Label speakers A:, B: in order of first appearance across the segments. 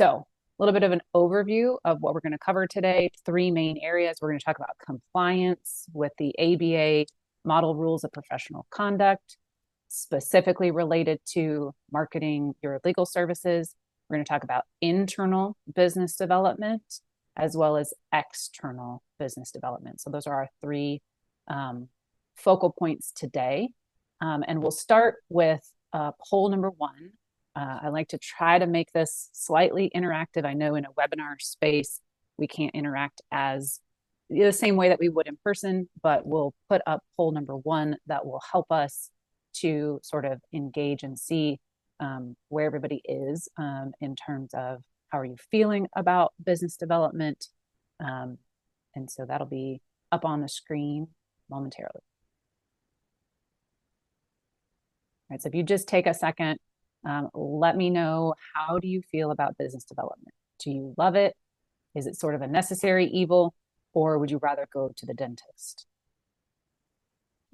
A: So a little bit of an overview of what we're going to cover today. Three main areas. We're going to talk about compliance with the ABA model rules of professional conduct, specifically related to marketing your legal services. We're going to talk about internal business development as well as external business development. So those are our three focal points today. And we'll start with poll number one. I like to try to make this slightly interactive. I know in a webinar space, we can't interact as the same way that we would in person, but we'll put up poll number one that will help us to sort of engage and see where everybody is in terms of how are you feeling about business development. And so that'll be up on the screen momentarily. All right, so if you just take a second, let me know, how do you feel about business development? Do you love it? Is it sort of a necessary evil, or would you rather go to the dentist?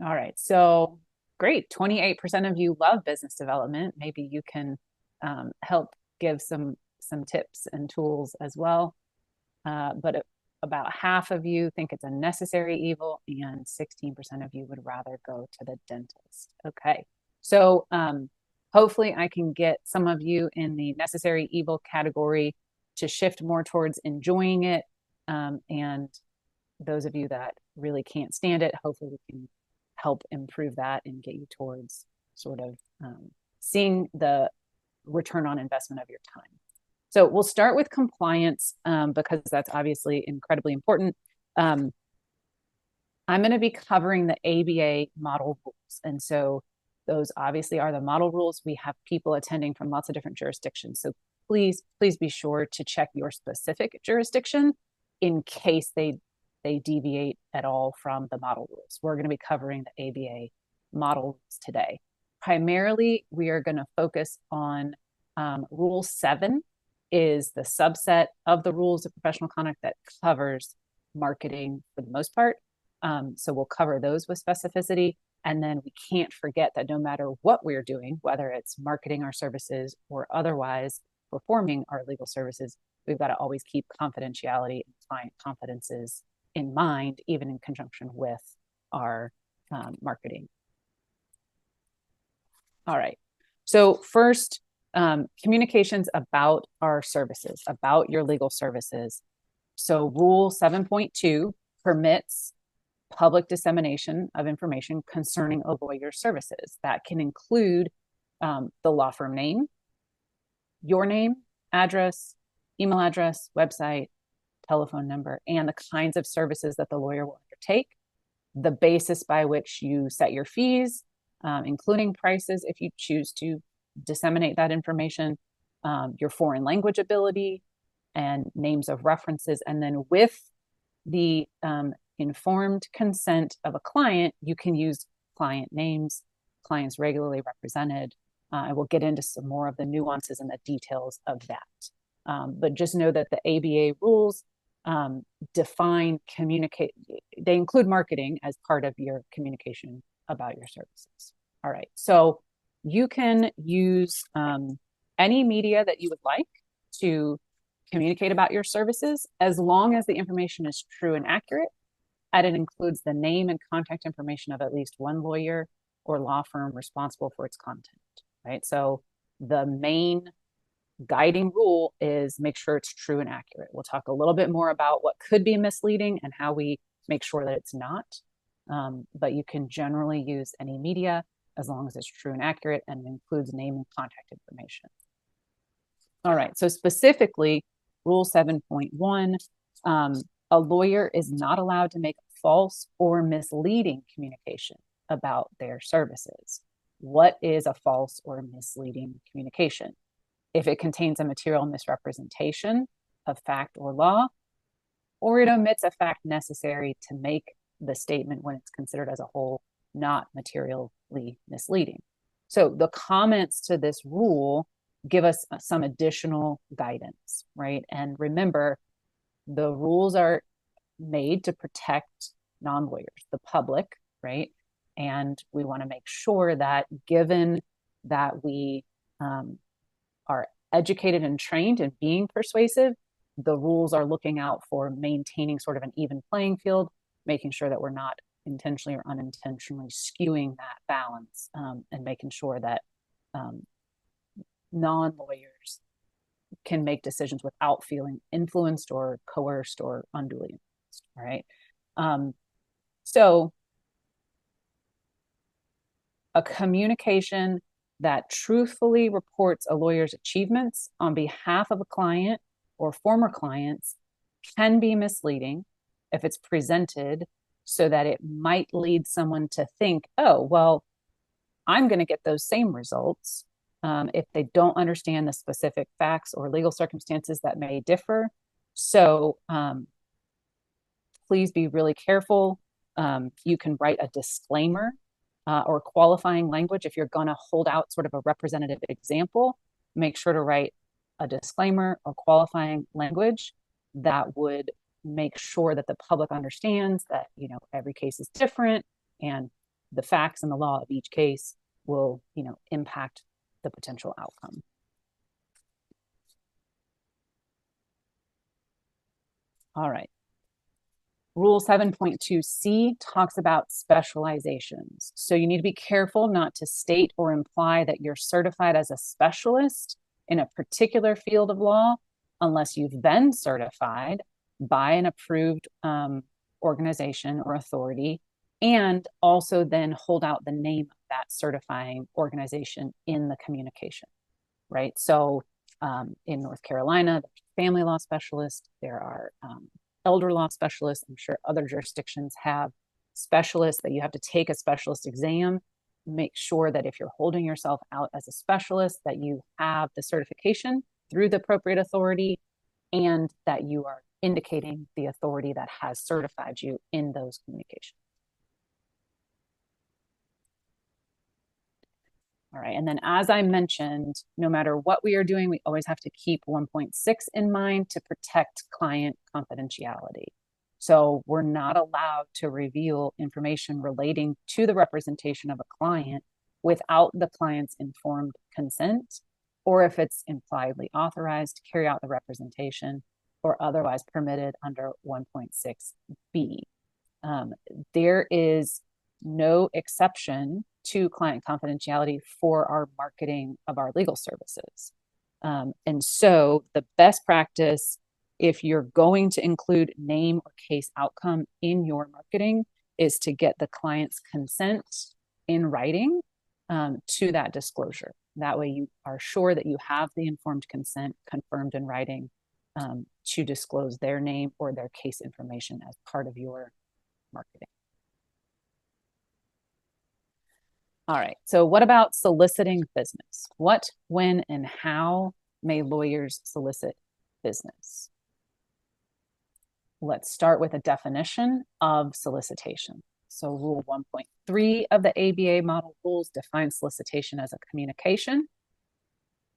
A: All right, so great. 28% of you love business development. Maybe you can help give some tips and tools as well. But about half of you think it's a necessary evil, and 16% of you would rather go to the dentist. Okay, so hopefully I can get some of you in the necessary evil category to shift more towards enjoying it. And those of you that really can't stand it, hopefully we can help improve that and get you towards sort of seeing the return on investment of your time. So we'll start with compliance because that's obviously incredibly important. I'm going to be covering the ABA model rules. And so those obviously are the model rules. We have people attending from lots of different jurisdictions. So please be sure to check your specific jurisdiction in case they deviate at all from the model rules. We're going to be covering the ABA model rules today. Primarily, we are going to focus on Rule 7 is the subset of the rules of professional conduct that covers marketing for the most part. So we'll cover those with specificity. And then we can't forget that no matter what we're doing, whether it's marketing our services or otherwise performing our legal services, we've got to always keep confidentiality and client confidences in mind, even in conjunction with our marketing. All right. So first, communications about our services, about your legal services. So Rule 7.2 permits public dissemination of information concerning a lawyer's services. That can include the law firm name, your name, address, email address, website, telephone number, and the kinds of services that the lawyer will undertake, the basis by which you set your fees, including prices if you choose to disseminate that information, your foreign language ability, and names of references. And then with the informed consent of a client, you can use client names, clients regularly represented. And we'll get into some more of the nuances and the details of that. But just know that the ABA rules define communicate. They include marketing as part of your communication about your services. All right. So you can use any media that you would like to communicate about your services, as long as the information is true and accurate, and it includes the name and contact information of at least one lawyer or law firm responsible for its content, right? So the main guiding rule is make sure it's true and accurate. We'll talk a little bit more about what could be misleading and how we make sure that it's not. But you can generally use any media as long as it's true and accurate and includes name and contact information. All right, so specifically, Rule 7.1, a lawyer is not allowed to make false or misleading communication about their services. What is a false or misleading communication? If it contains a material misrepresentation of fact or law, or it omits a fact necessary to make the statement when it's considered as a whole not materially misleading. So the comments to this rule give us some additional guidance, right? And remember, the rules are made to protect non-lawyers, the public, right? And we want to make sure that given that we are educated and trained in being persuasive, the rules are looking out for maintaining sort of an even playing field, making sure that we're not intentionally or unintentionally skewing that balance, and making sure that non-lawyers can make decisions without feeling influenced or coerced or unduly influenced. All right. So a communication that truthfully reports a lawyer's achievements on behalf of a client or former clients can be misleading if it's presented so that it might lead someone to think, oh, well, I'm going to get those same results, if they don't understand the specific facts or legal circumstances that may differ. So please be really careful. You can write a disclaimer or qualifying language. If you're going to hold out sort of a representative example, make sure to write a disclaimer or qualifying language that would make sure that the public understands that, you know, every case is different and the facts and the law of each case will, you know, impact the potential outcome. All right. Rule 7.2c talks about specializations. So you need to be careful not to state or imply that you're certified as a specialist in a particular field of law unless you've been certified by an approved organization or authority, and also then hold out the name of that certifying organization in the communication, right? So in North Carolina, there's family law specialists, there are elder law specialists. I'm sure other jurisdictions have specialists that you have to take a specialist exam. Make sure that if you're holding yourself out as a specialist, that you have the certification through the appropriate authority and that you are indicating the authority that has certified you in those communications. All right, and then as I mentioned, no matter what we are doing, we always have to keep 1.6 in mind to protect client confidentiality. So we're not allowed to reveal information relating to the representation of a client without the client's informed consent, or if it's impliedly authorized to carry out the representation or otherwise permitted under 1.6b. There is no exception to client confidentiality for our marketing of our legal services. And so the best practice, if you're going to include name or case outcome in your marketing, is to get the client's consent in writing to that disclosure. That way you are sure that you have the informed consent confirmed in writing to disclose their name or their case information as part of your marketing. All right, so what about soliciting business? What, when, and how may lawyers solicit business? Let's start with a definition of solicitation. So Rule 1.3 of the ABA model rules defines solicitation as a communication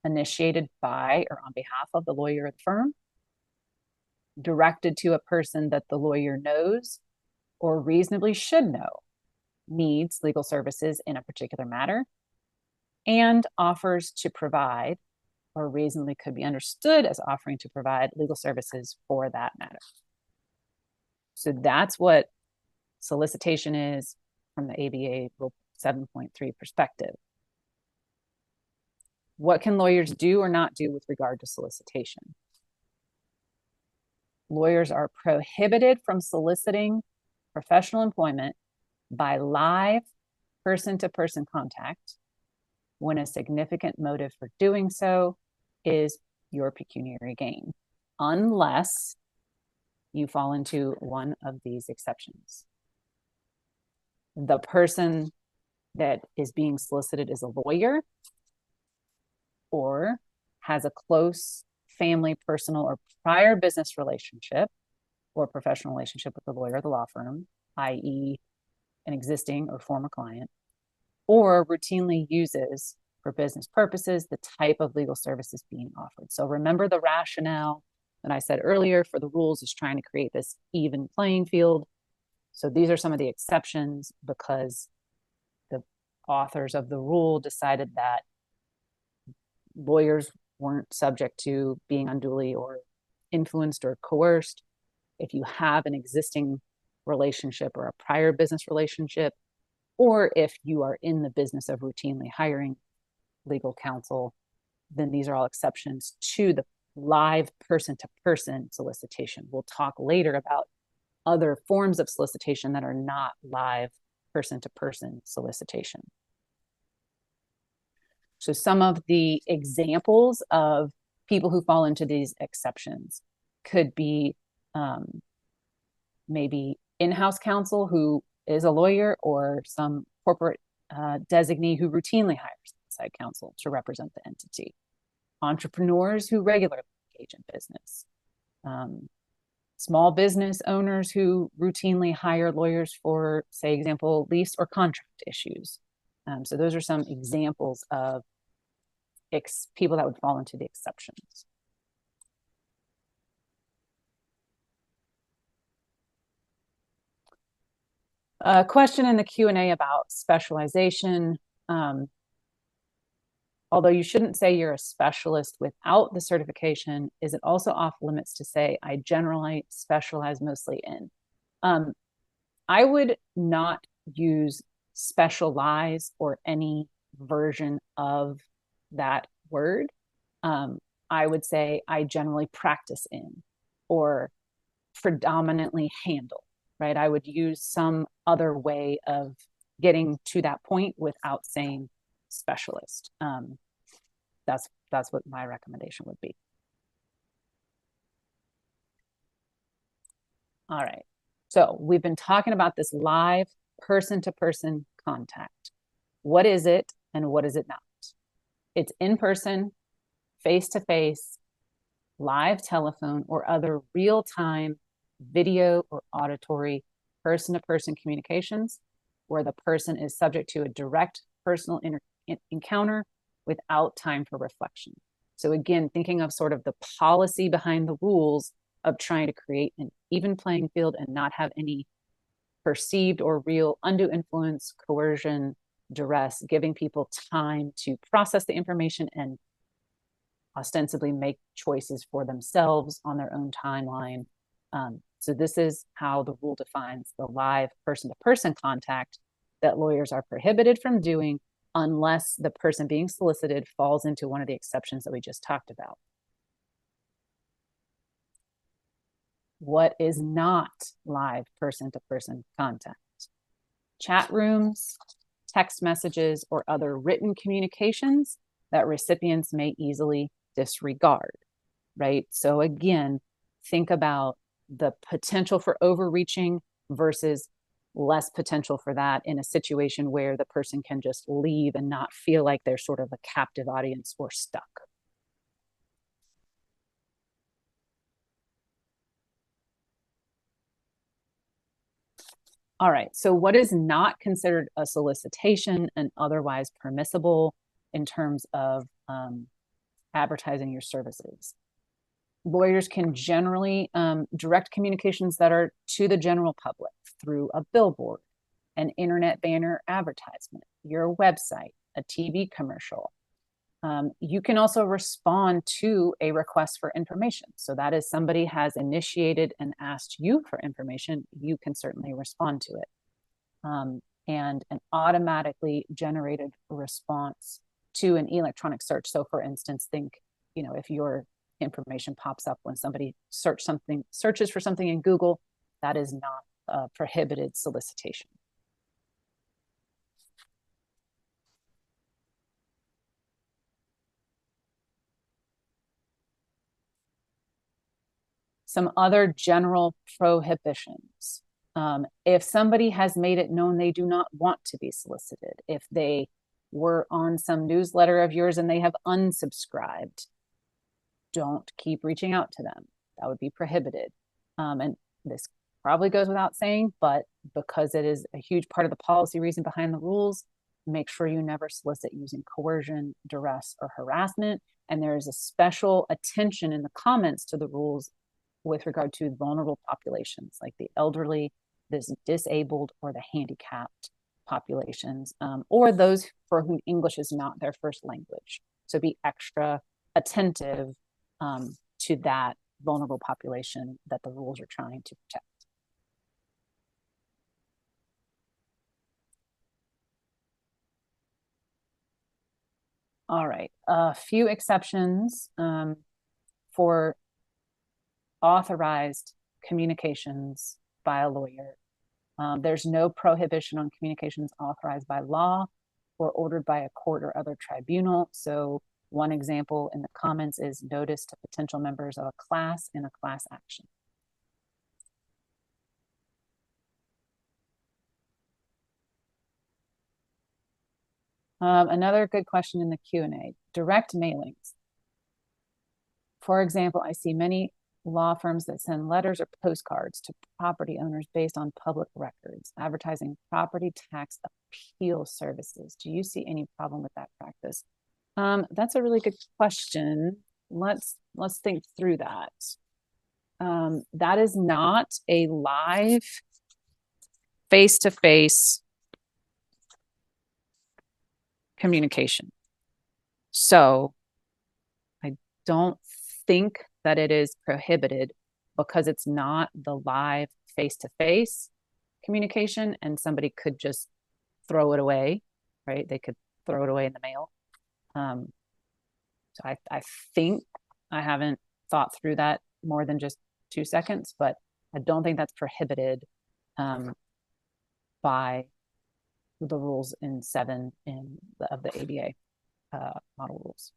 A: initiated by or on behalf of the lawyer or the firm, directed to a person that the lawyer knows or reasonably should know needs legal services in a particular matter, and offers to provide, or reasonably could be understood as offering to provide legal services for that matter. So that's what solicitation is from the ABA Rule 7.3 perspective. What can lawyers do or not do with regard to solicitation? Lawyers are prohibited from soliciting professional employment by live person-to-person contact when a significant motive for doing so is your pecuniary gain, unless you fall into one of these exceptions. The person that is being solicited is a lawyer or has a close family, personal, or prior business relationship or professional relationship with the lawyer or the law firm, i.e., an existing or former client, or routinely uses for business purposes the type of legal services being offered. So remember the rationale that I said earlier for the rules is trying to create this even playing field. So these are some of the exceptions because the authors of the rule decided that lawyers weren't subject to being unduly or influenced or coerced, if you have an existing relationship or a prior business relationship, or if you are in the business of routinely hiring legal counsel, then these are all exceptions to the live person-to-person solicitation. We'll talk later about other forms of solicitation that are not live person-to-person solicitation. So some of the examples of people who fall into these exceptions could be maybe in-house counsel who is a lawyer, or some corporate designee who routinely hires outside counsel to represent the entity. Entrepreneurs who regularly engage in business. Small business owners who routinely hire lawyers for, say, example, lease or contract issues. So those are some examples of people that would fall into the exceptions. A question in the Q&A about specialization. Although you shouldn't say you're a specialist without the certification, is it also off limits to say I generally specialize mostly in? I would not use specialize or any version of that word. I would say I generally practice in, or predominantly handle, right? I would use some other way of getting to that point without saying specialist. That's what my recommendation would be. All right. So we've been talking about this live person-to-person contact. What is it and what is it not? It's in person, face-to-face, live telephone, or other real-time video or auditory person-to-person communications where the person is subject to a direct personal encounter without time for reflection. So again, thinking of sort of the policy behind the rules of trying to create an even playing field and not have any perceived or real undue influence, coercion, duress, giving people time to process the information and ostensibly make choices for themselves on their own timeline. So this is how the rule defines the live person-to-person contact that lawyers are prohibited from doing unless the person being solicited falls into one of the exceptions that we just talked about. What is not live person-to-person contact? Chat rooms, text messages, or other written communications that recipients may easily disregard, right? So again, think about the potential for overreaching versus less potential for that in a situation where the person can just leave and not feel like they're sort of a captive audience or stuck. All right, so what is not considered a solicitation and otherwise permissible in terms of advertising your services? Lawyers can generally direct communications that are to the general public through a billboard, an internet banner advertisement, your website, a TV commercial. You can also respond to a request for information. So that is, somebody has initiated and asked you for information, you can certainly respond to it. And an automatically generated response to an electronic search. So for instance, think, if your information pops up when somebody searches for something in Google, that is not a prohibited solicitation. Some other general prohibitions. If somebody has made it known they do not want to be solicited, if they were on some newsletter of yours and they have unsubscribed, don't keep reaching out to them. That would be prohibited. And this probably goes without saying, but because it is a huge part of the policy reason behind the rules, make sure you never solicit using coercion, duress, or harassment. And there is a special attention in the comments to the rules with regard to vulnerable populations like the elderly, the disabled, or the handicapped populations, or those for whom English is not their first language. So be extra attentive to that vulnerable population that the rules are trying to protect. All right, a few exceptions for authorized communications by a lawyer. There's no prohibition on communications authorized by law or ordered by a court or other tribunal. So one example in the comments is notice to potential members of a class in a class action. Another good question in the Q&A, direct mailings. For example, I see many law firms that send letters or postcards to property owners based on public records, advertising property tax appeal services. Do you see any problem with that practice? That's a really good question. Let's think through that. That is not a live face-to-face communication. So I don't think that it is prohibited because it's not the live face-to-face communication, and somebody could just throw it away, right? They could throw it away in the mail. So I think I haven't thought through that more than just 2 seconds, but I don't think that's prohibited by the rules in 7 of the ABA model rules.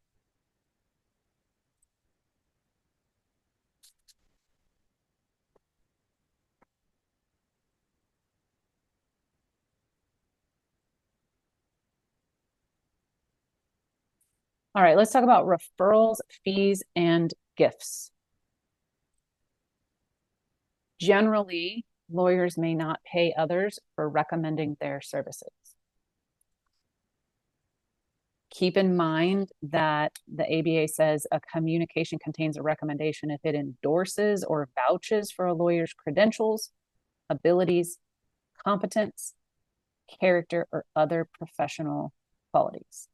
A: All right, let's talk about referrals, fees, and gifts. Generally, lawyers may not pay others for recommending their services. Keep in mind that the ABA says a communication contains a recommendation if it endorses or vouches for a lawyer's credentials, abilities, competence, character, or other professional qualities.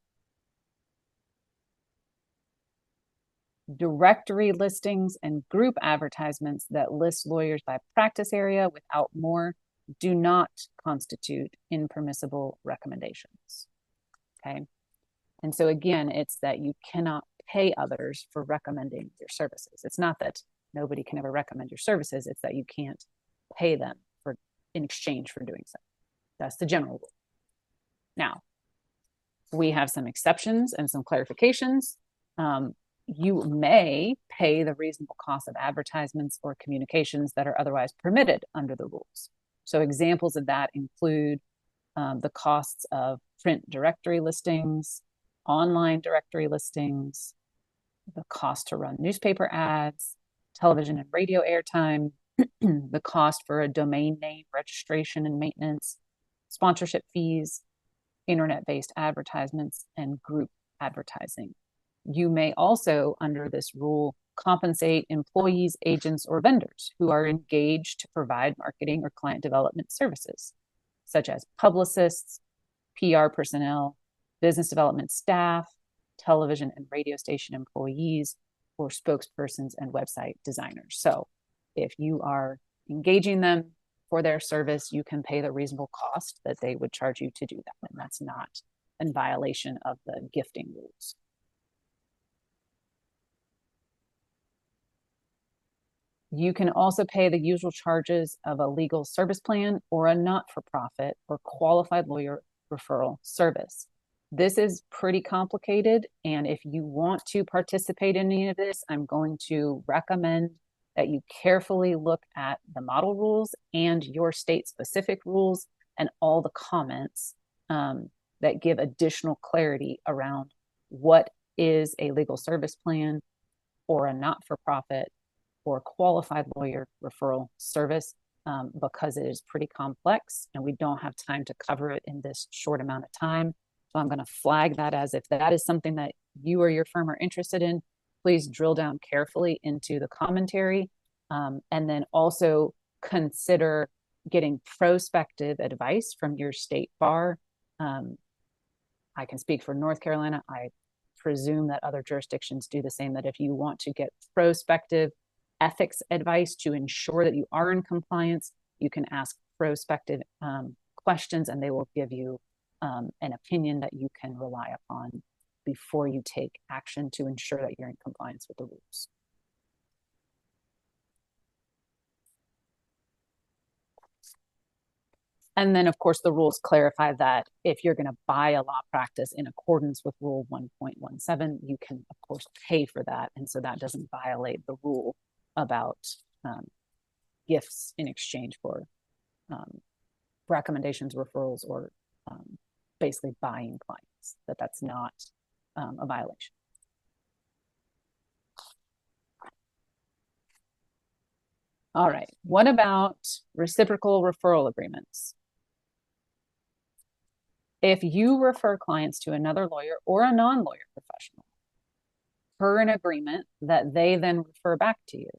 A: Directory listings and group advertisements that list lawyers by practice area without more do not constitute impermissible recommendations. Okay. And so again, it's that you cannot pay others for recommending your services. It's not that nobody can ever recommend your services, it's that you can't pay them in exchange for doing so. That's the general rule. Now, we have some exceptions and some clarifications. You may pay the reasonable cost of advertisements or communications that are otherwise permitted under the rules. So examples of that include the costs of print directory listings, online directory listings, the cost to run newspaper ads, television and radio airtime, the cost for a domain name registration and maintenance, sponsorship fees, internet-based advertisements, and group advertising. You may also, under this rule, compensate employees, agents, or vendors who are engaged to provide marketing or client development services, such as publicists, PR personnel, business development staff, television and radio station employees, or spokespersons and website designers. So if you are engaging them for their service, you can pay the reasonable cost that they would charge you to do that. And that's not in violation of the gifting rules. You can also pay the usual charges of a legal service plan or a not-for-profit or qualified lawyer referral service. This is pretty complicated, and if you want to participate in any of this, I'm going to recommend that you carefully look at the model rules and your state-specific rules and all the comments that give additional clarity around what is a legal service plan or a not-for-profit or qualified lawyer referral service, because it is pretty complex and we don't have time to cover it in this short amount of time. So I'm going to flag that as if that is something that you or your firm are interested in, please drill down carefully into the commentary, and then also consider getting prospective advice from your state bar. I can speak for North Carolina. I presume that other jurisdictions do the same, that if you want to get prospective ethics advice to ensure that you are in compliance, you can ask prospective questions and they will give you an opinion that you can rely upon before you take action to ensure that you're in compliance with the rules. And then, of course, the rules clarify that if you're going to buy a law practice in accordance with Rule 1.17, you can, of course, pay for that. And so that doesn't violate the rule about gifts in exchange for recommendations, referrals, or basically buying clients, that's not a violation. All right. What about reciprocal referral agreements? If you refer clients to another lawyer or a non-lawyer professional per an agreement that they then refer back to you,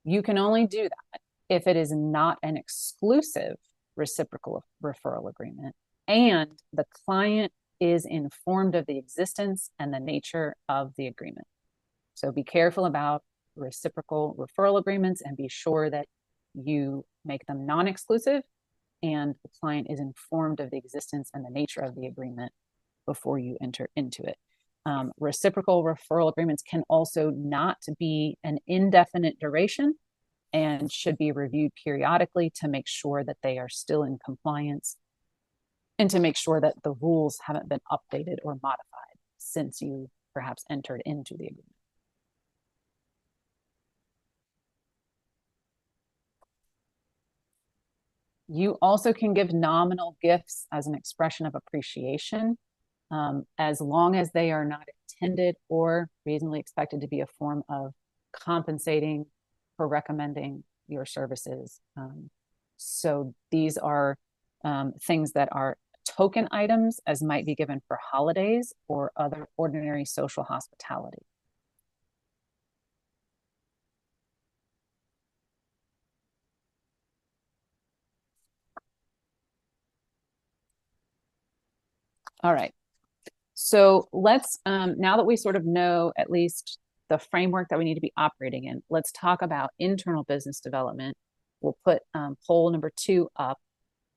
A: you can only do that if it is not an exclusive reciprocal referral agreement and the client is informed of the existence and the nature of the agreement. So be careful about reciprocal referral agreements and be sure that you make them non-exclusive and the client is informed of the existence and the nature of the agreement before you enter into it. Reciprocal referral agreements can also not be an indefinite duration and should be reviewed periodically to make sure that they are still in compliance and to make sure that the rules haven't been updated or modified since you perhaps entered into the agreement. You also can give nominal gifts as an expression of appreciation, as long as they are not intended or reasonably expected to be a form of compensating for recommending your services. So these are things that are token items, as might be given for holidays or other ordinary social hospitality. All right. So let's, now that we sort of know at least the framework that we need to be operating in, let's talk about internal business development. We'll put poll number 2 up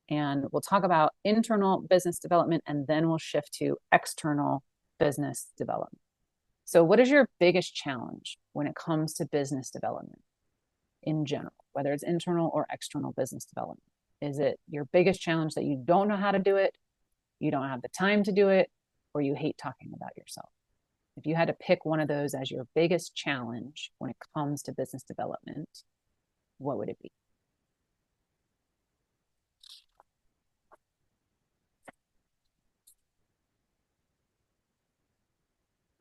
A: and we'll talk about internal business development and then we'll shift to external business development. So what is your biggest challenge when it comes to business development in general, whether it's internal or external business development? Is it your biggest challenge that you don't know how to do it, you don't have the time to do it, or you hate talking about yourself? If you had to pick one of those as your biggest challenge when it comes to business development, what would it be?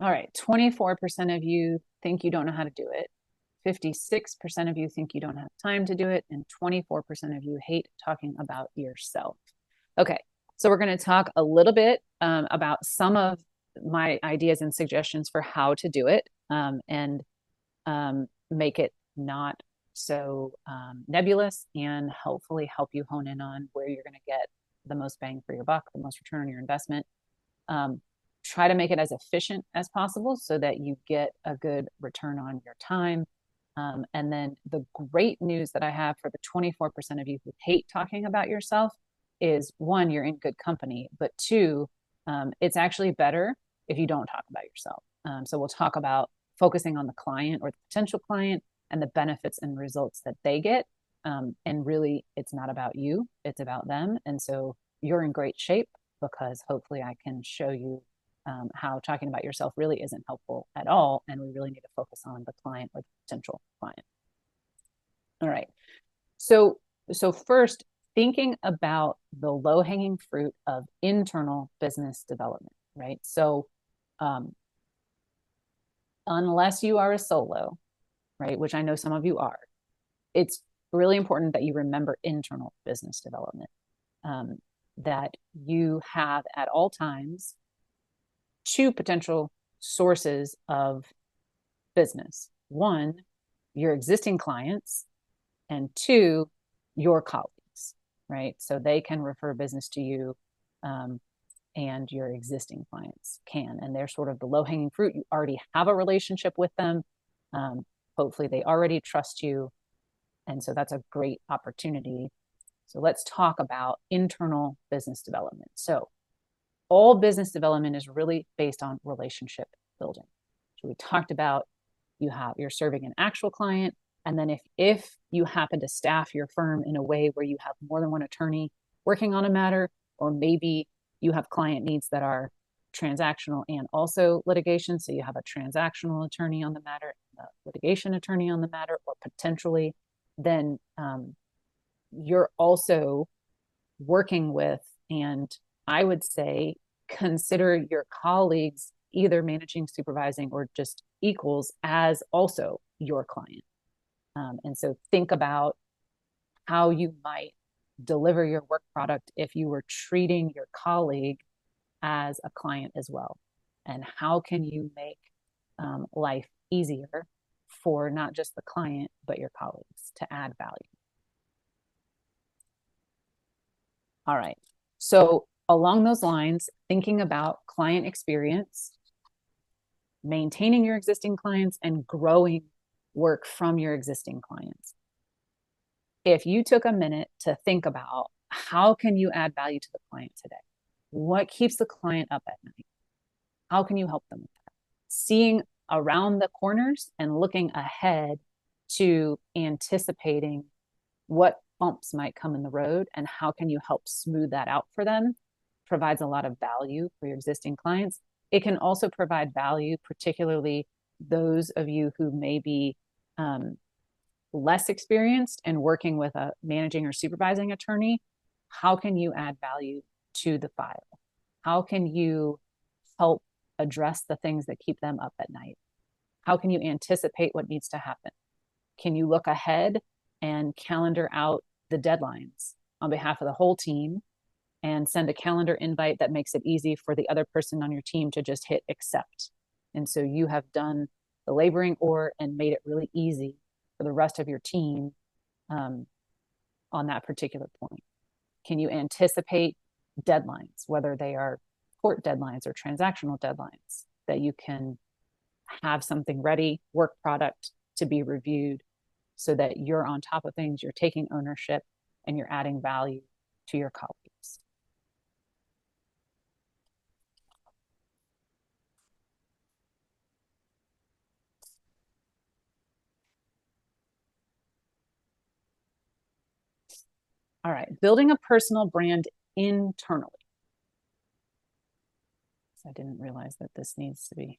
A: All right, 24% of you think you don't know how to do it. 56% of you think you don't have time to do it. And 24% of you hate talking about yourself. Okay, so we're going to talk a little bit about some of my ideas and suggestions for how to do it and make it not so nebulous and hopefully help you hone in on where you're going to get the most bang for your buck, the most return on your investment. Try to make it as efficient as possible so that you get a good return on your time. And then the great news that I have for the 24% of you who hate talking about yourself is, 1, you're in good company, but 2, it's actually better if you don't talk about yourself. So we'll talk about focusing on the client or the potential client and the benefits and results that they get. And really, it's not about you, it's about them. And so you're in great shape because hopefully I can show you how talking about yourself really isn't helpful at all. And we really need to focus on the client or the potential client. All right. So first, thinking about the low-hanging fruit of internal business development, right? So unless you are a solo, right, which I know some of you are, it's really important that you remember internal business development, that you have at all times 2 potential sources of business. 1, your existing clients, and 2, your colleagues, right? So they can refer business to you and your existing clients can. And they're sort of the low-hanging fruit. You already have a relationship with them. Hopefully they already trust you. And so that's a great opportunity. So let's talk about internal business development. So all business development is really based on relationship building. So we talked about you're serving an actual client. And then if you happen to staff your firm in a way where you have more than one attorney working on a matter, or maybe you have client needs that are transactional and also litigation. So you have a transactional attorney on the matter, a litigation attorney on the matter, or potentially, then you're also working with, and I would say, consider your colleagues, either managing, supervising, or just equals, as also your client. And so think about how you might deliver your work product if you were treating your colleague as a client as well. And how can you make life easier for not just the client, but your colleagues to add value? All right. So along those lines, thinking about client experience, maintaining your existing clients, and growing work from your existing clients. If you took a minute to think about how can you add value to the client today? What keeps the client up at night? How can you help them with that? Seeing around the corners and looking ahead to anticipating what bumps might come in the road and how can you help smooth that out for them provides a lot of value for your existing clients. It can also provide value, particularly those of you who may be less experienced in working with a managing or supervising attorney. How can you add value to the file? How can you help address the things that keep them up at night? How can you anticipate what needs to happen? Can you look ahead and calendar out the deadlines on behalf of the whole team and send a calendar invite that makes it easy for the other person on your team to just hit accept? And so you have done the laboring and made it really easy for the rest of your team on that particular point. Can you anticipate deadlines, whether they are court deadlines or transactional deadlines, that you can have something ready, work product to be reviewed so that you're on top of things, you're taking ownership, and you're adding value to your colleagues. All right, building a personal brand internally. So I didn't realize that this needs to be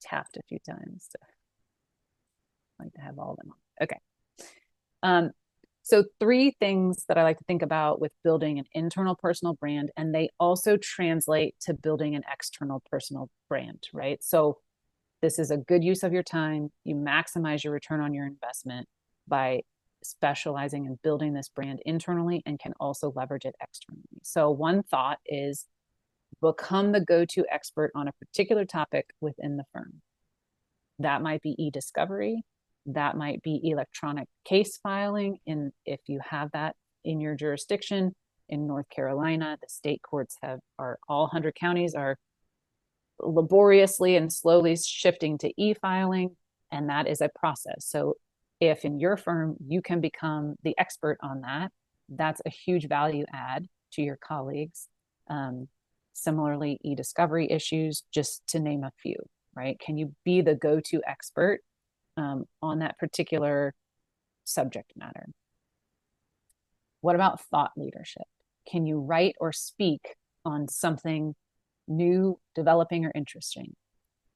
A: tapped a few times to like to have all of them on. Okay. So 3 things that I like to think about with building an internal personal brand, and they also translate to building an external personal brand, right? So this is a good use of your time. You maximize your return on your investment by specializing and building this brand internally, and can also leverage it externally. So one thought is become the go-to expert on a particular topic within the firm. That might be e-discovery. That might be electronic case filing, if you have that in your jurisdiction. In North Carolina, the state courts are all 100 counties are laboriously and slowly shifting to e-filing, and that is a process. So if in your firm you can become the expert on that, that's a huge value add to your colleagues. Similarly, e-discovery issues, just to name a few, right? Can you be the go-to expert on that particular subject matter? What about thought leadership? Can you write or speak on something new, developing, or interesting?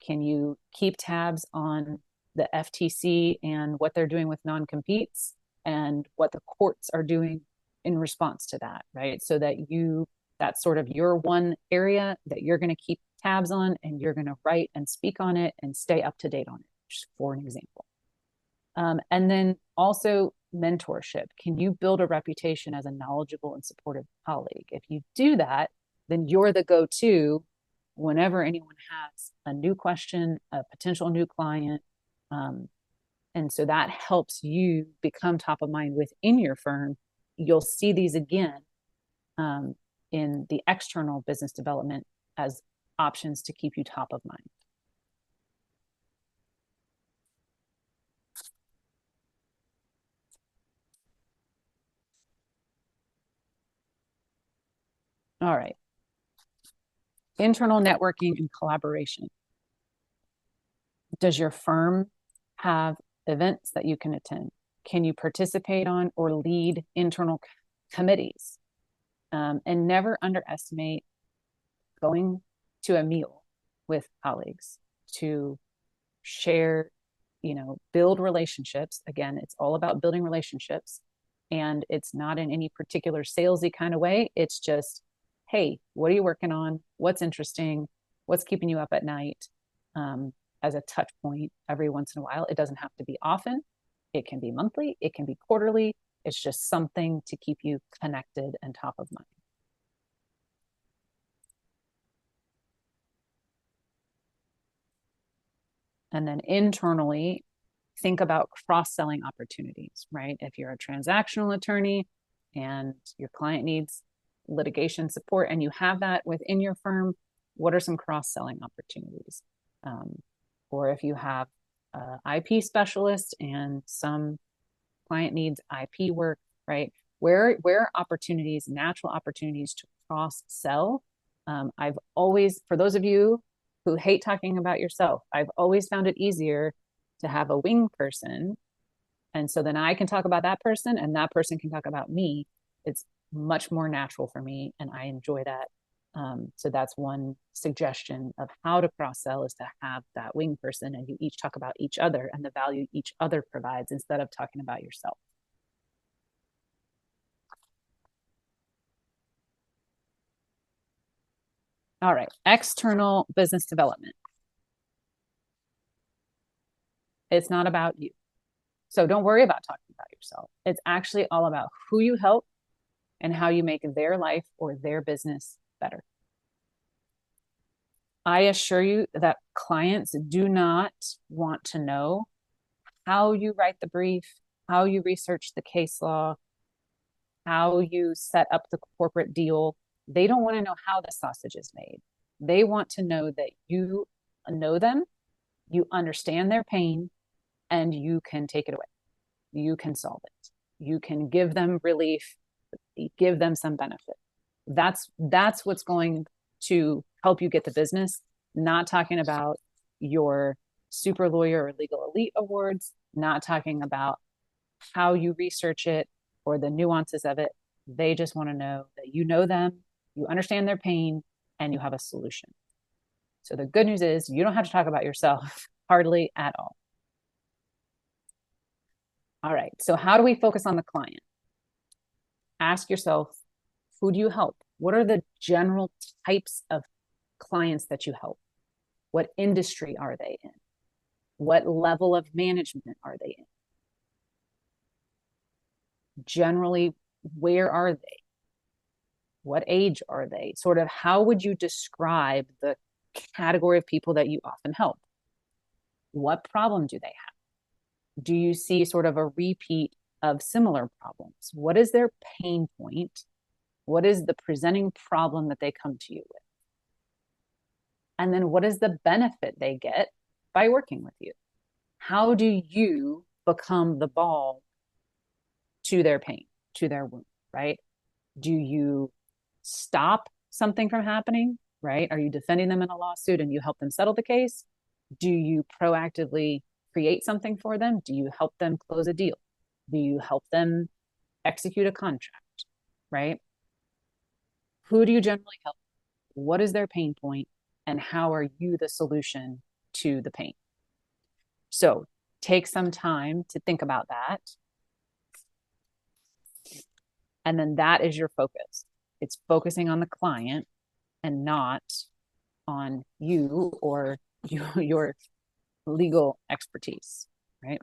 A: Can you keep tabs on the FTC and what they're doing with non-competes and what the courts are doing in response to that, right? So that that's sort of your one area that you're going to keep tabs on, and you're going to write and speak on it and stay up to date on it, just for an example. And then also mentorship. Can you build a reputation as a knowledgeable and supportive colleague? If you do that, then you're the go-to whenever anyone has a new question, a potential new client. And so that helps you become top of mind within your firm. You'll see these again in the external business development as options to keep you top of mind. All right. Internal networking and collaboration. Does your firm have events that you can attend? Can you participate on or lead internal committees? And never underestimate going to a meal with colleagues to share, build relationships. Again, it's all about building relationships. And it's not in any particular salesy kind of way. It's just, hey, what are you working on? What's interesting? What's keeping you up at night? As a touch point every once in a while. It doesn't have to be often. It can be monthly. It can be quarterly. It's just something to keep you connected and top of mind. And then internally, think about cross-selling opportunities, right? If you're a transactional attorney and your client needs litigation support and you have that within your firm, what are some cross-selling opportunities? Or if you have an IP specialist and some client needs IP work, right? Where are opportunities, natural opportunities to cross-sell? I've always, for those of you who hate talking about yourself, I've always found it easier to have a wing person. And so then I can talk about that person and that person can talk about me. It's much more natural for me and I enjoy that. So that's one suggestion of how to cross-sell, is to have that wing person and you each talk about each other and the value each other provides instead of talking about yourself. All right, external business development. It's not about you. So don't worry about talking about yourself. It's actually all about who you help and how you make their life or their business better. I assure you that clients do not want to know how you write the brief, how you research the case law, how you set up the corporate deal. They don't want to know how the sausage is made. They want to know that you know them, you understand their pain, and you can take it away. You can solve it. You can give them relief, give them some benefit. That's what's going to help you get the business. Not talking about your super lawyer or legal elite awards, not talking about how you research it or the nuances of it. They just want to know that you know them, you understand their pain, and you have a solution. So the good news is you don't have to talk about yourself hardly at all. All right, so how do we focus on the client? Ask yourself, who do you help? What are the general types of clients that you help? What industry are they in? What level of management are they in? Generally, where are they? What age are they? Sort of how would you describe the category of people that you often help? What problem do they have? Do you see sort of a repeat of similar problems? What is their pain point? What is the presenting problem that they come to you with? And then what is the benefit they get by working with you? How do you become the ball to their pain, to their wound, right? Do you stop something from happening, right? Are you defending them in a lawsuit and you help them settle the case? Do you proactively create something for them? Do you help them close a deal? Do you help them execute a contract, right? Who do you generally help? What is their pain point? And how are you the solution to the pain? So take some time to think about that. And then that is your focus. It's focusing on the client and not on you or your legal expertise, right?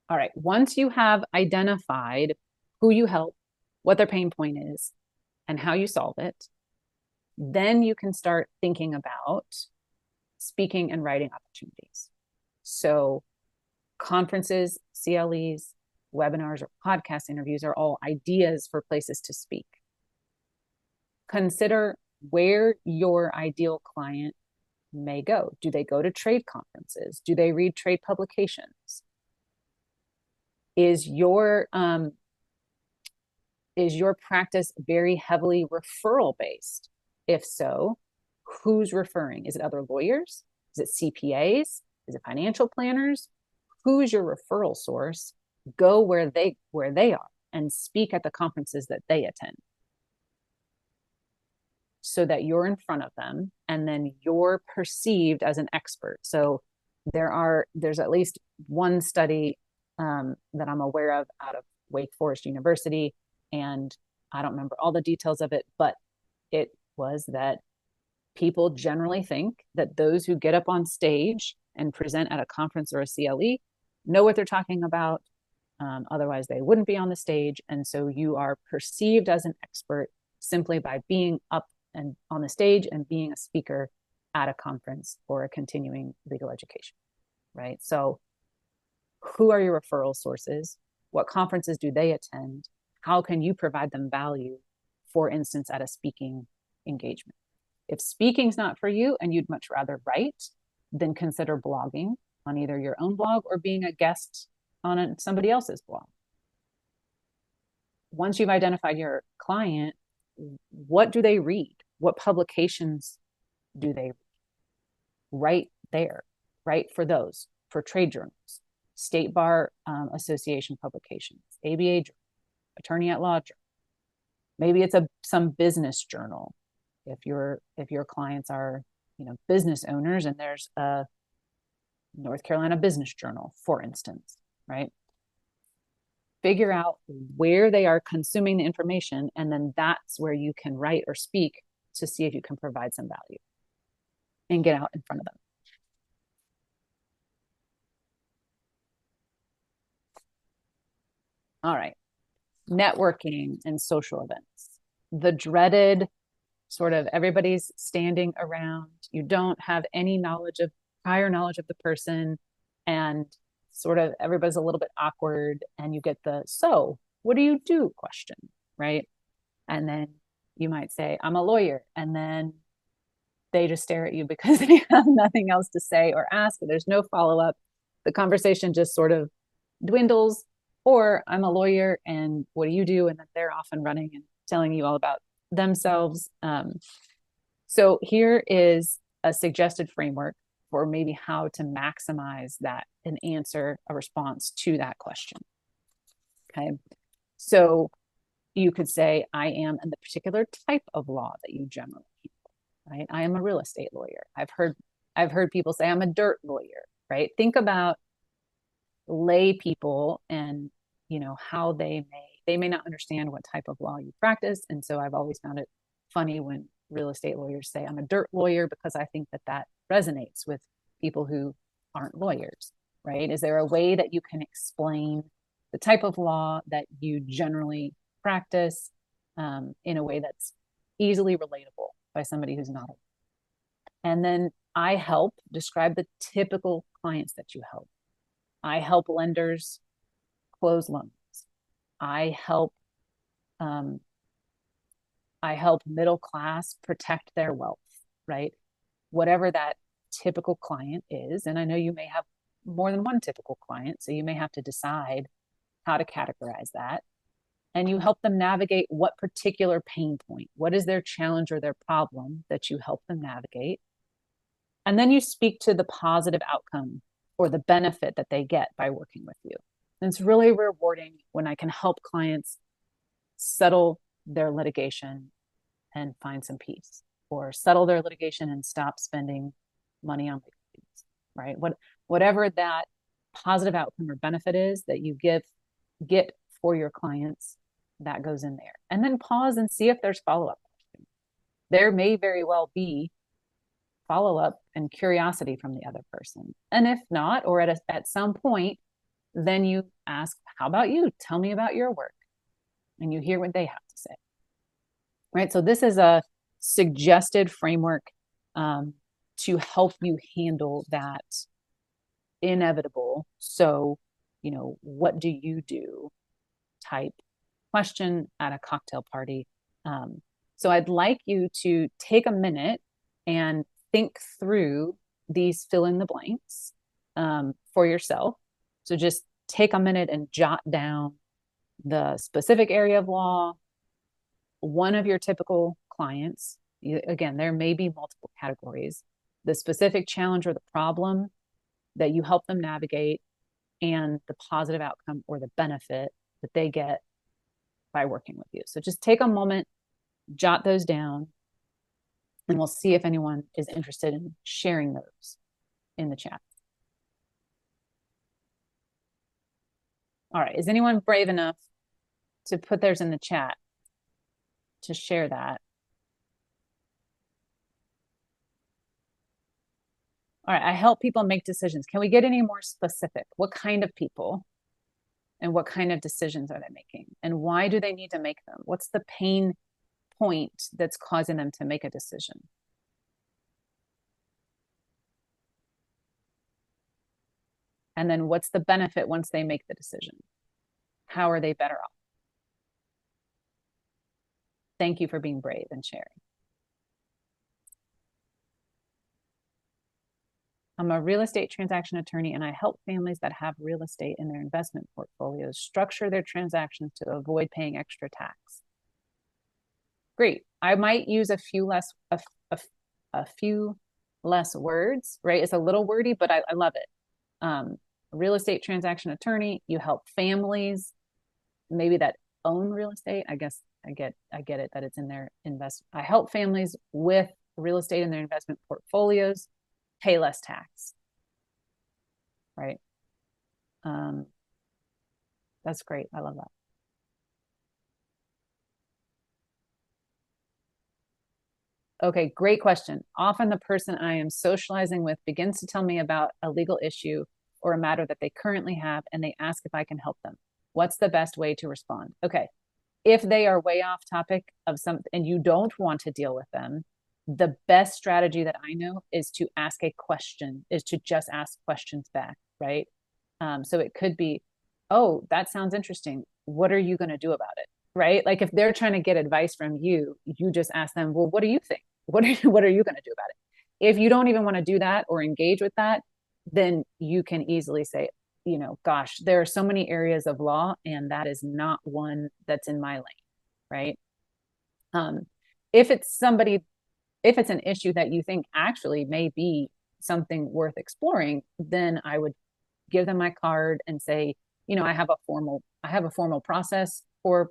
A: All right. Once you have identified who you help, what their pain point is, and how you solve it, then you can start thinking about speaking and writing opportunities. So conferences, CLEs, webinars or podcast interviews are all ideas for places to speak. Consider where your ideal client may go. Do they go to trade conferences? Do they read trade publications? Is your practice very heavily referral based? If so, who's referring? Is it other lawyers? Is it CPAs? Is it financial planners? Who's your referral source? Go where they are and speak at the conferences that they attend, so that you're in front of them and then you're perceived as an expert. So there's at least one study that I'm aware of out of Wake Forest University, and I don't remember all the details of it, but it was that people generally think that those who get up on stage and present at a conference or a CLE know what they're talking about. Otherwise, they wouldn't be on the stage. And so you are perceived as an expert simply by being up and on the stage and being a speaker at a conference or a continuing legal education, right? So who are your referral sources? What conferences do they attend? How can you provide them value, for instance, at a speaking engagement? If speaking's not for you and you'd much rather write, then consider blogging on either your own blog or being a guest on somebody else's blog. Once you've identified your client, what do they read? What publications do they read? Right there, right for those, for trade journals, State Bar Association publications, ABA journal, Attorney at Law journal. Maybe it's some business journal. If your clients are, business owners, and there's a North Carolina Business Journal, for instance, right? Figure out where they are consuming the information, and then that's where you can write or speak to see if you can provide some value and get out in front of them. All right. Networking and social events. The dreaded sort of everybody's standing around. You don't have any prior knowledge of the person, and sort of everybody's a little bit awkward, and you get the, so what do you do question, right? And then you might say, I'm a lawyer. And then they just stare at you because they have nothing else to say or ask. There's no follow-up. The conversation just sort of dwindles. Or I'm a lawyer, and what do you do? And then they're off and running and telling you all about themselves. So here is a suggested framework for maybe how to maximize that and answer a response to that question. Okay. So you could say, I am in the particular type of law that you generally handle, right? I am a real estate lawyer. I've heard people say I'm a dirt lawyer, right? Think about lay people and, how they may not understand what type of law you practice. And so I've always found it funny when real estate lawyers say I'm a dirt lawyer, because I think that resonates with people who aren't lawyers, right? Is there a way that you can explain the type of law that you generally practice in a way that's easily relatable by somebody who's not? And then I help describe the typical clients that you help. I help lenders close loans. I help middle class protect their wealth, right? Whatever that typical client is. And I know you may have more than one typical client, so you may have to decide how to categorize that. And you help them navigate what particular pain point, what is their challenge or their problem that you help them navigate. And then you speak to the positive outcome or the benefit that they get by working with you. And it's really rewarding when I can help clients settle their litigation and find some peace, or settle their litigation and stop spending money on legal fees, right? Whatever that positive outcome or benefit is that you get for your clients, that goes in there. And then pause and see if there's follow-up questions. There may very well be follow-up and curiosity from the other person. And if not, or at some point, then you ask, how about you? Tell me about your work. And you hear what they have to say. Right? So this is a suggested framework to help you handle that inevitable. So, what do you do type question at a cocktail party. So I'd like you to take a minute and think through these fill in the blanks for yourself. So just take a minute and jot down the specific area of law, one of your typical clients. Again, there may be multiple categories, the specific challenge or the problem that you help them navigate, and the positive outcome or the benefit that they get by working with you. So just take a moment, jot those down, and we'll see if anyone is interested in sharing those in the chat. All right. Is anyone brave enough to put theirs in the chat to share that? All right. I help people make decisions. Can we get any more specific? What kind of people and what kind of decisions are they making? And why do they need to make them? What's the pain point that's causing them to make a decision? And then what's the benefit once they make the decision? How are they better off? Thank you for being brave and sharing. I'm a real estate transaction attorney, and I help families that have real estate in their investment portfolios structure their transactions to avoid paying extra tax. Great. I might use a few less words, right? It's a little wordy, but I love it. Real estate transaction attorney, you help families maybe that own real estate. I guess I get it that it's in their investment. I help families with real estate in their investment portfolios pay less tax, right? That's great. I love that. Okay, great question. Often the person I am socializing with begins to tell me about a legal issue or a matter that they currently have, and they ask if I can help them. What's the best way to respond? Okay, if they are way off topic of something and you don't want to deal with them, the best strategy that I know is to ask a question, is to just ask questions back, right? So it could be, oh, that sounds interesting. What are you going to do about it? Right? Like if they're trying to get advice from you, you just ask them, well, what do you think? What are you going to do about it? If you don't even want to do that or engage with that, then you can easily say, gosh, there are so many areas of law, and that is not one that's in my lane, right? If it's an issue that you think actually may be something worth exploring, then I would give them my card and say, I have a formal process for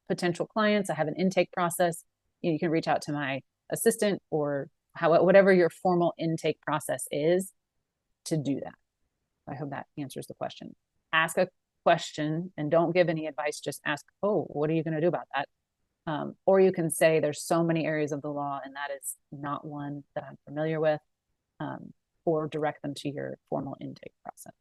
A: potential clients. I have an intake process. You can reach out to my assistant or whatever your formal intake process is to do that. I hope that answers the question. Ask a question and don't give any advice. Just ask, oh, what are you going to do about that? Or you can say there's so many areas of the law and that is not one that I'm familiar with, or direct them to your formal intake process.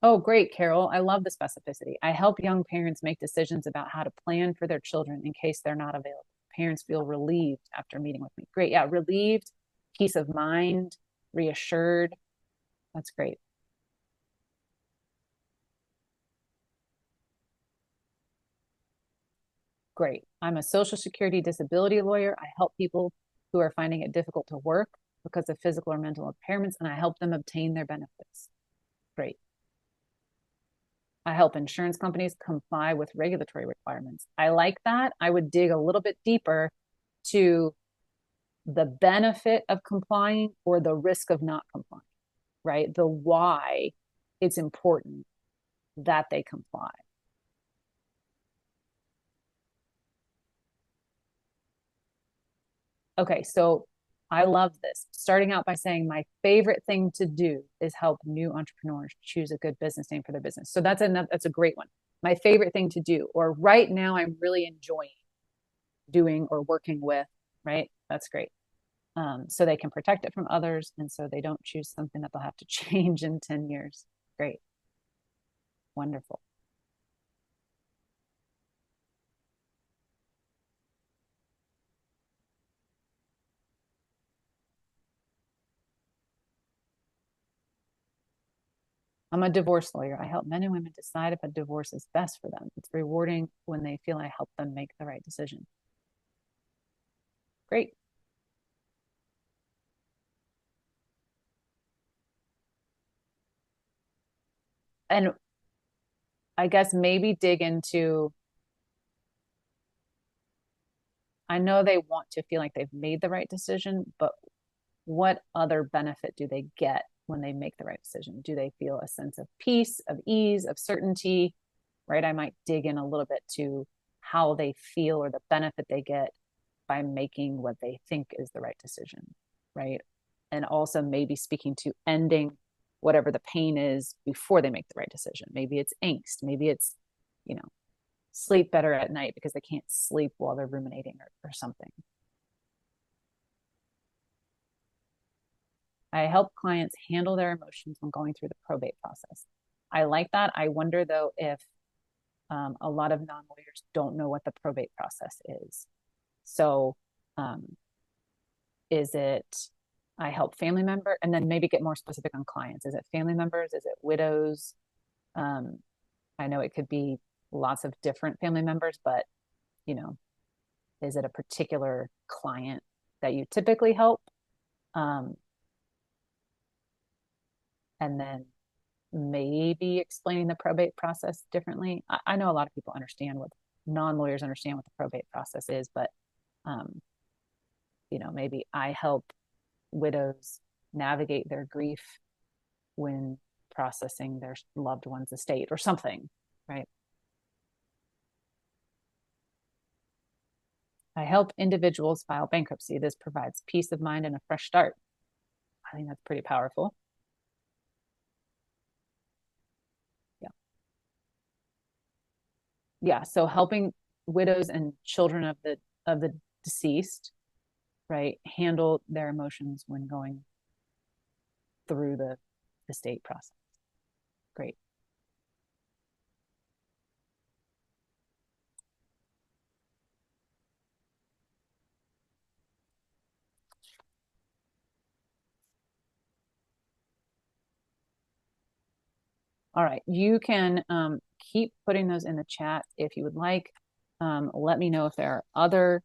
A: Oh, great, Carol. I love the specificity. I help young parents make decisions about how to plan for their children in case they're not available. Parents feel relieved after meeting with me. Great. Yeah, relieved, peace of mind, reassured. That's great. Great. I'm a Social Security disability lawyer. I help people who are finding it difficult to work because of physical or mental impairments, and I help them obtain their benefits. Great. I help insurance companies comply with regulatory requirements. I like that. I would dig a little bit deeper to the benefit of complying or the risk of not complying, right? The why it's important that they comply. Okay, so I love this. Starting out by saying my favorite thing to do is help new entrepreneurs choose a good business name for their business. So that's a great one. My favorite thing to do, or right now I'm really enjoying doing or working with, right? That's great. So they can protect it from others, and so they don't choose something that they'll have to change in 10 years. Great. Wonderful. I'm a divorce lawyer. I help men and women decide if a divorce is best for them. It's rewarding when they feel I help them make the right decision. Great. And I guess maybe dig into, I know they want to feel like they've made the right decision, but what other benefit do they get when they make the right decision? Do they feel a sense of peace, of ease, of certainty? Right? I might dig in a little bit to how they feel or the benefit they get by making what they think is the right decision, right? And also maybe speaking to ending whatever the pain is before they make the right decision. Maybe it's angst, maybe it's, you know, sleep better at night because they can't sleep while they're ruminating or something. I help clients handle their emotions when going through the probate process. I like that. I wonder though if a lot of non-lawyers don't know what the probate process is. So is it I help family member and then maybe get more specific on clients? Is it family members? Is it widows? Um, I know it could be lots of different family members, but you know, is it a particular client that you typically help? Um, and then maybe explaining the probate process differently. I know a lot of people understand what non-lawyers understand what the probate process is, but um, you know, maybe I help widows navigate their grief when processing their loved one's estate or something, right? I help individuals file bankruptcy. This provides peace of mind and a fresh start. I think that's pretty powerful. Yeah. Yeah. So helping widows and children of the deceased, right, handle their emotions when going through the estate process. Great. All right. You can keep putting those in the chat if you would like. Let me know if there are other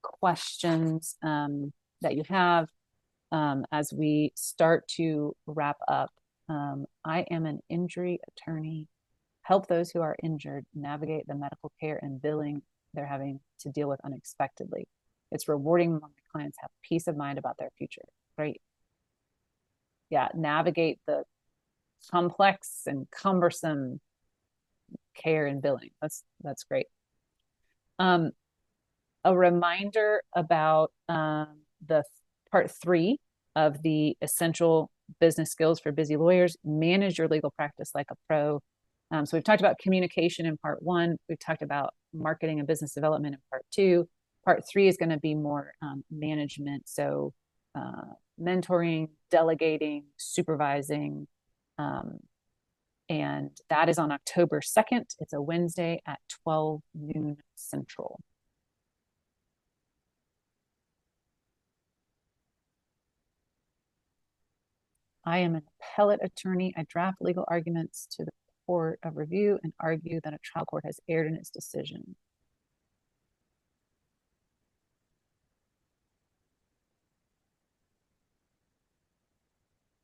A: questions that you have as we start to wrap up. I am an injury attorney, help those who are injured navigate the medical care and billing they're having to deal with unexpectedly. It's rewarding when my clients have peace of mind about their future. Right. Yeah. Navigate the complex and cumbersome care and billing. That's great. Um, a reminder about the part 3 of the essential business skills for busy lawyers. Manage your legal practice like a pro. So we've talked about communication in part 1. We've talked about marketing and business development in part 2. Part 3 is going to be more management. So mentoring, delegating, supervising, um, and that is on October 2nd. It's a Wednesday at 12 noon Central. I am an appellate attorney. I draft legal arguments to the court of review and argue that a trial court has erred in its decision.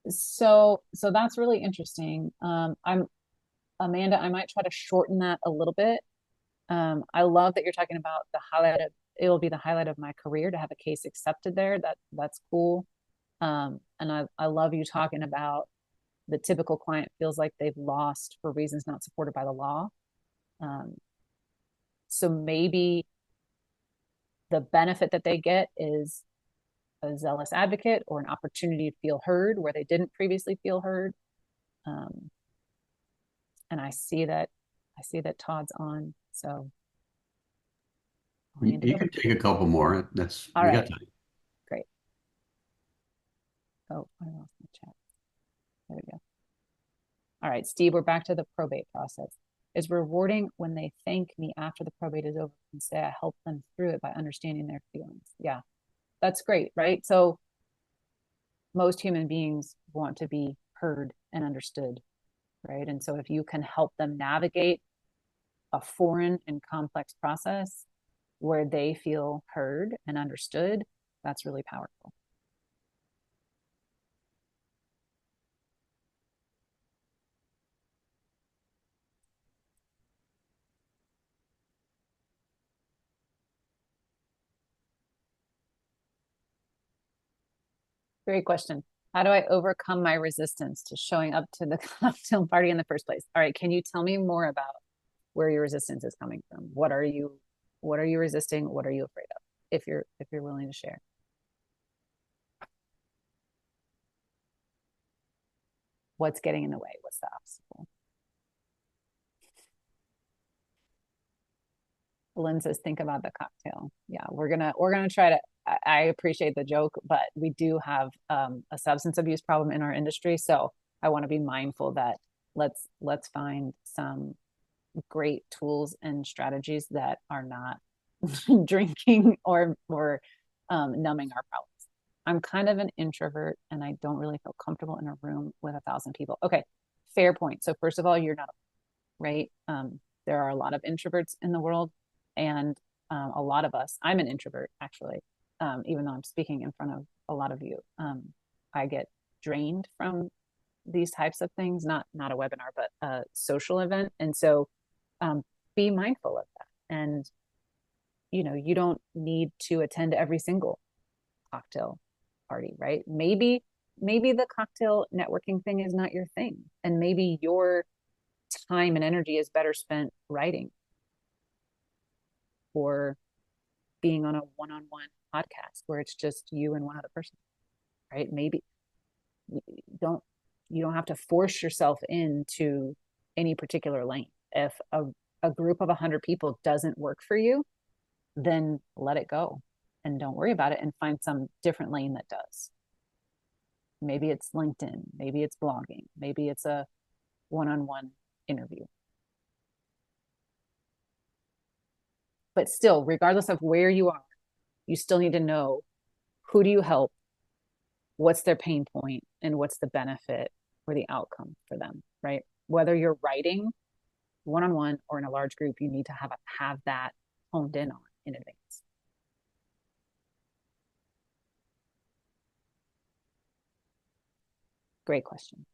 A: So that's really interesting. I'm Amanda, I might try to shorten that a little bit. I love that you're talking about the highlight of it will be the highlight of my career to have a case accepted there. That's cool. And I love you talking about the typical client feels like they've lost for reasons not supported by the law. Um, so maybe the benefit that they get is a zealous advocate or an opportunity to feel heard where they didn't previously feel heard. Um, and I see that Todd's on. So I'll hand it
B: You
A: over.
B: can take a couple more. That's
A: All
B: we got
A: right,
B: time.
A: great. Oh, I lost my chat. There we go. All right, Steve, we're back to the probate process. It's rewarding when they thank me after the probate is over and say I helped them through it by understanding their feelings. Yeah, that's great, right? So most human beings want to be heard and understood. right? And so if you can help them navigate a foreign and complex process where they feel heard and understood, that's really powerful. Great question. How do I overcome my resistance to showing up to the cocktail party in the first place? All right, can you tell me more about where your resistance is coming from? What are you resisting? What are you afraid of? If you're willing to share. What's getting in the way? What's the obstacle? Lynn says, think about the cocktail. Yeah, we're gonna try to. I appreciate the joke, but we do have a substance abuse problem in our industry, so I want to be mindful that let's find some great tools and strategies that are not drinking or numbing our problems. I'm kind of an introvert, and I don't really feel comfortable in a room with 1,000 people. Okay, fair point. So first of all, you're not right. There are a lot of introverts in the world, and a lot of us. I'm an introvert actually, even though I'm speaking in front of a lot of you. I get drained from these types of things, not a webinar, but a social event, and so um, be mindful of that. And you don't need to attend every single cocktail party, right? Maybe the cocktail networking thing is not your thing, and maybe your time and energy is better spent writing or being on a one-on-one podcast where it's just you and one other person, right? Maybe don't you don't have to force yourself into any particular lane. If a group of 100 people doesn't work for you, then let it go and don't worry about it and find some different lane that does. Maybe it's LinkedIn, maybe it's blogging, maybe it's a one-on-one interview. But still, regardless of where you are, you still need to know who do you help, what's their pain point, and what's the benefit or the outcome for them, right? Whether you're writing one-on-one or in a large group, you need to have that honed in on in advance. Great question.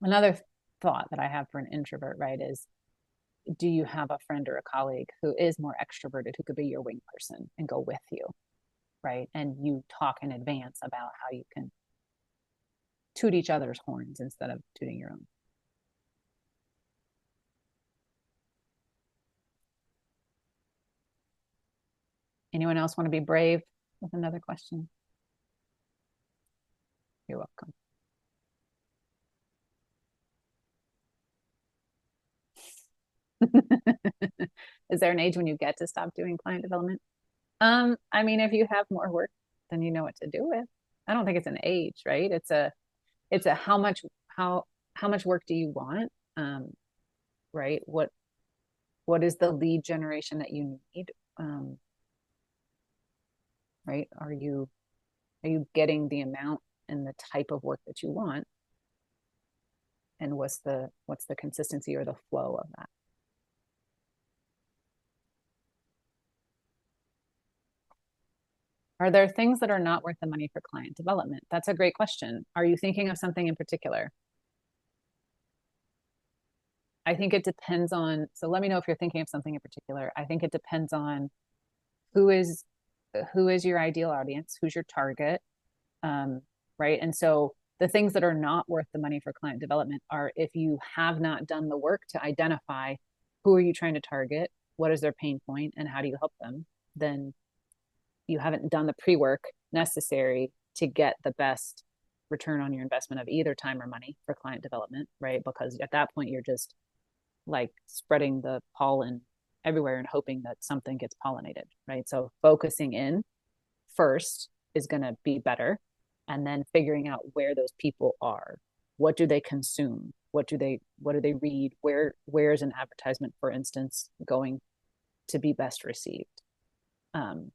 A: Another thought that I have for an introvert, right, is do you have a friend or a colleague who is more extroverted who could be your wing person and go with you, right? And you talk in advance about how you can toot each other's horns instead of tooting your own. Anyone else want to be brave with another question? You're welcome. Is there an age when you get to stop doing client development? I mean, if you have more work than you know what to do with. I don't think it's an age, right? It's a how much work do you want? Right? What is the lead generation that you need? Right? Are you getting the amount and the type of work that you want? And what's the consistency or the flow of that? Are there things that are not worth the money for client development? That's a great question. Are you thinking of something in particular? I think it depends on, so let me know if you're thinking of something in particular. I think it depends on who is who is your ideal audience, who's your target, um, right? And so the things that are not worth the money for client development are if you have not done the work to identify who are you trying to target, what is their pain point, and how do you help them, then you haven't done the pre-work necessary to get the best return on your investment of either time or money for client development, right? Because at that point, you're just like spreading the pollen everywhere and hoping that something gets pollinated, right? So focusing in first is going to be better. And then figuring out where those people are. What do they consume? What do they read? Where is an advertisement, for instance, going to be best received? Um,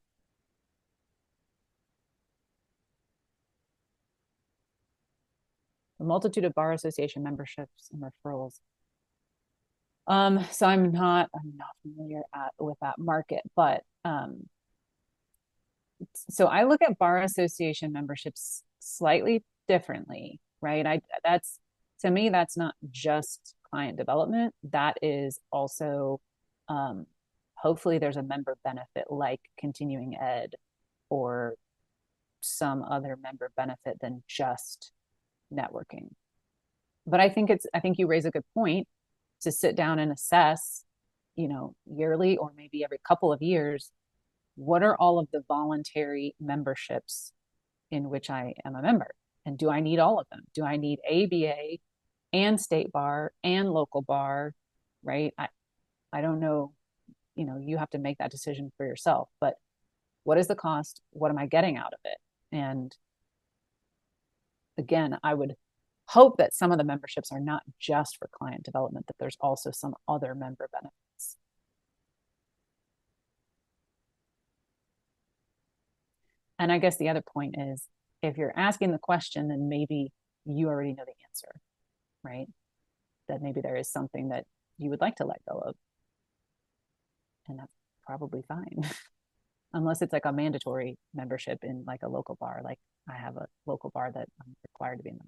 A: A multitude of bar association memberships and referrals. So I'm not familiar with that market, but so I look at bar association memberships slightly differently, right? I that's to me that's not just client development. That is also um, hopefully there's a member benefit like continuing ed or some other member benefit than just networking. But I think you raise a good point to sit down and assess, yearly or maybe every couple of years, what are all of the voluntary memberships in which I am a member? And do I need all of them? Do I need ABA and state bar and local bar? Right? I don't know. You have to make that decision for yourself. But what is the cost? What am I getting out of it? And again, I would hope that some of the memberships are not just for client development, that there's also some other member benefits. And I guess the other point is if you're asking the question, then maybe you already know the answer, right? That maybe there is something that you would like to let go of. And that's probably fine. Unless it's like a mandatory membership in like a local bar. Like I have a local bar that I'm required to be in.